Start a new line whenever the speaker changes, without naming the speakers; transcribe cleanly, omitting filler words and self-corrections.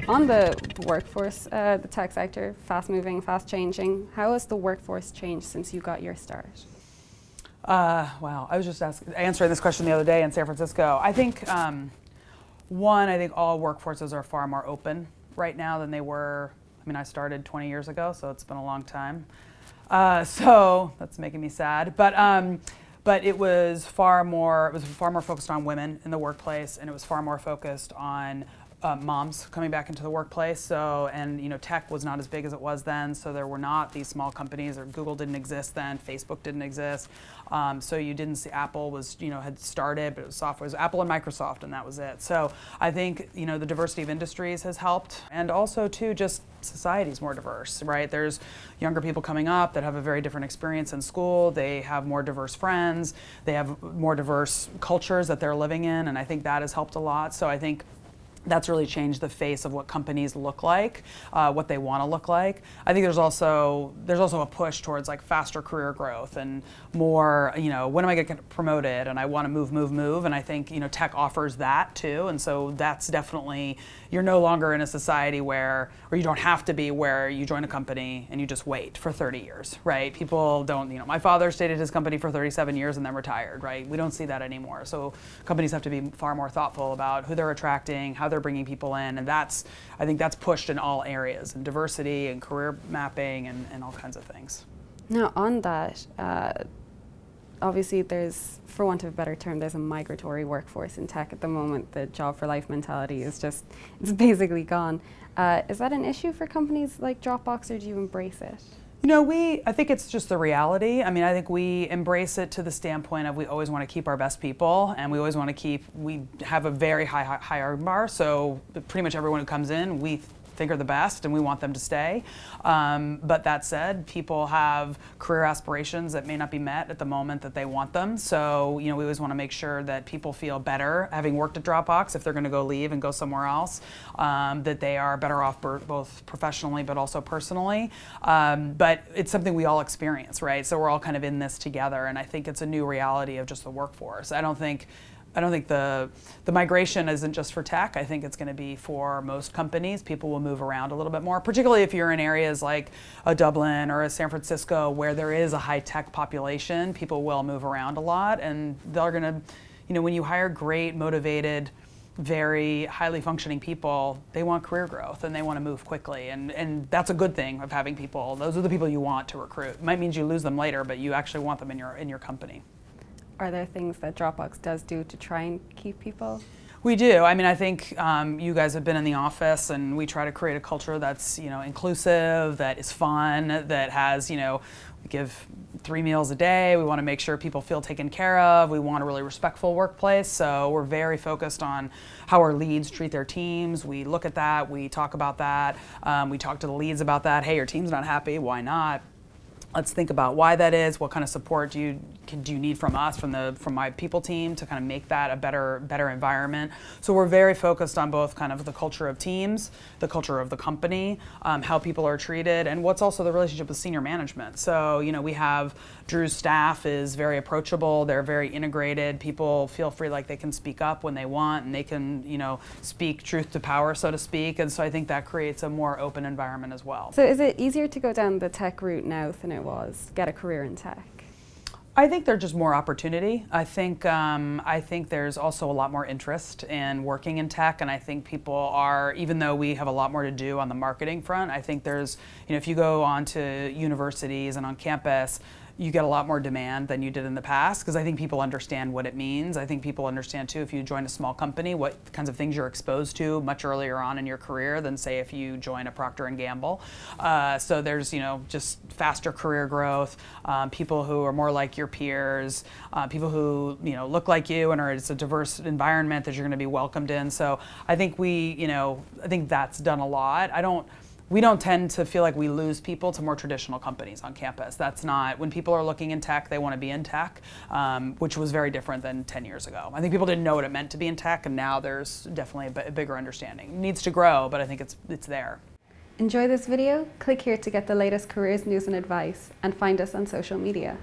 On the workforce, the tech sector, fast moving, fast changing, how has the workforce changed since you got your start?
Wow, I was just answering this question the other day in San Francisco. I think, one, I think all workforces are far more open right now than they were. I mean, I started 20 years ago, so it's been a long time. So that's making me sad. But it was far more focused on women in the workplace, and it was far more focused on moms coming back into the workplace. So, and tech was not as big as it was then, so there were not these small companies, or Google didn't exist then, Facebook didn't exist. So you didn't see Apple was, had started, but it was software. It was Apple and Microsoft, and that was it. So I think, the diversity of industries has helped, and also too, just society's more diverse, right? There's younger people coming up that have a very different experience in school. They have more diverse friends. They have more diverse cultures that they're living in, and I think that has helped a lot. So I think that's really changed the face of what companies look like, what they want to look like. I think there's also a push towards like faster career growth and more, when am I going to get promoted, and I want to move, and I think tech offers that too, and so that's definitely, you're no longer in a society where, or you don't have to be where you join a company and you just wait for 30 years, right? People don't, my father stayed at his company for 37 years and then retired, right? We don't see that anymore. So companies have to be far more thoughtful about who they're attracting, how they're bringing people in, and I think that's pushed in all areas, in diversity and career mapping and all kinds of things.
Now on that, obviously there's, for want of a better term, there's a migratory workforce in tech at the moment. The job for life mentality is just, it's basically gone. Is that an issue for companies like Dropbox, or do you embrace it?
I think it's just the reality. I mean, I think we embrace it to the standpoint of we always want to keep our best people, and we always want to we have a very high bar, so pretty much everyone who comes in, we think are the best, and we want them to stay. But that said, people have career aspirations that may not be met at the moment that they want them. So, we always want to make sure that people feel better having worked at Dropbox if they're going to go leave and go somewhere else, that they are better off both professionally but also personally. But it's something we all experience, right? So we're all kind of in this together, and I think it's a new reality of just the workforce. I don't think the migration isn't just for tech. I think it's going to be for most companies. People will move around a little bit more, particularly if you're in areas like a Dublin or a San Francisco where there is a high-tech population. People will move around a lot, and they're going to, when you hire great, motivated, very highly functioning people, they want career growth and they want to move quickly, and that's a good thing of having people. Those are the people you want to recruit. It might mean you lose them later, but you actually want them in your company.
Are there things that Dropbox does do to try and keep people?
We do. I mean, I think you guys have been in the office, and we try to create a culture that's, inclusive, that is fun, that has, we give 3 meals a day. We want to make sure people feel taken care of. We want a really respectful workplace. So we're very focused on how our leads treat their teams. We look at that. We talk about that. We talk to the leads about that. Hey, your team's not happy. Why not? Let's think about why that is. What kind of support do you need from us, from my people team, to kind of make that a better environment? So we're very focused on both kind of the culture of teams, the culture of the company, how people are treated, and what's also the relationship with senior management. So we have Drew's staff is very approachable. They're very integrated. People feel free, like they can speak up when they want, and they can speak truth to power, so to speak. And so I think that creates a more open environment as well.
So is it easier to go down the tech route now than it was get a career in tech?
I think there's just more opportunity. I think there's also a lot more interest in working in tech, and I think people are, even though we have a lot more to do on the marketing front, I think there's, if you go on to universities and on campus, you get a lot more demand than you did in the past, because I think people understand what it means. I think people understand too, if you join a small company, what kinds of things you're exposed to much earlier on in your career than, say, if you join a Procter & Gamble. So there's just faster career growth, people who are more like your peers, people who look like you, and it's a diverse environment that you're going to be welcomed in. So I think I think that's done a lot. We don't tend to feel like we lose people to more traditional companies on campus. That's not, when people are looking in tech, they want to be in tech, which was very different than 10 years ago. I think people didn't know what it meant to be in tech, and now there's definitely a bigger understanding. It needs to grow, but I think it's there.
Enjoy this video? Click here to get the latest careers news and advice, and find us on social media.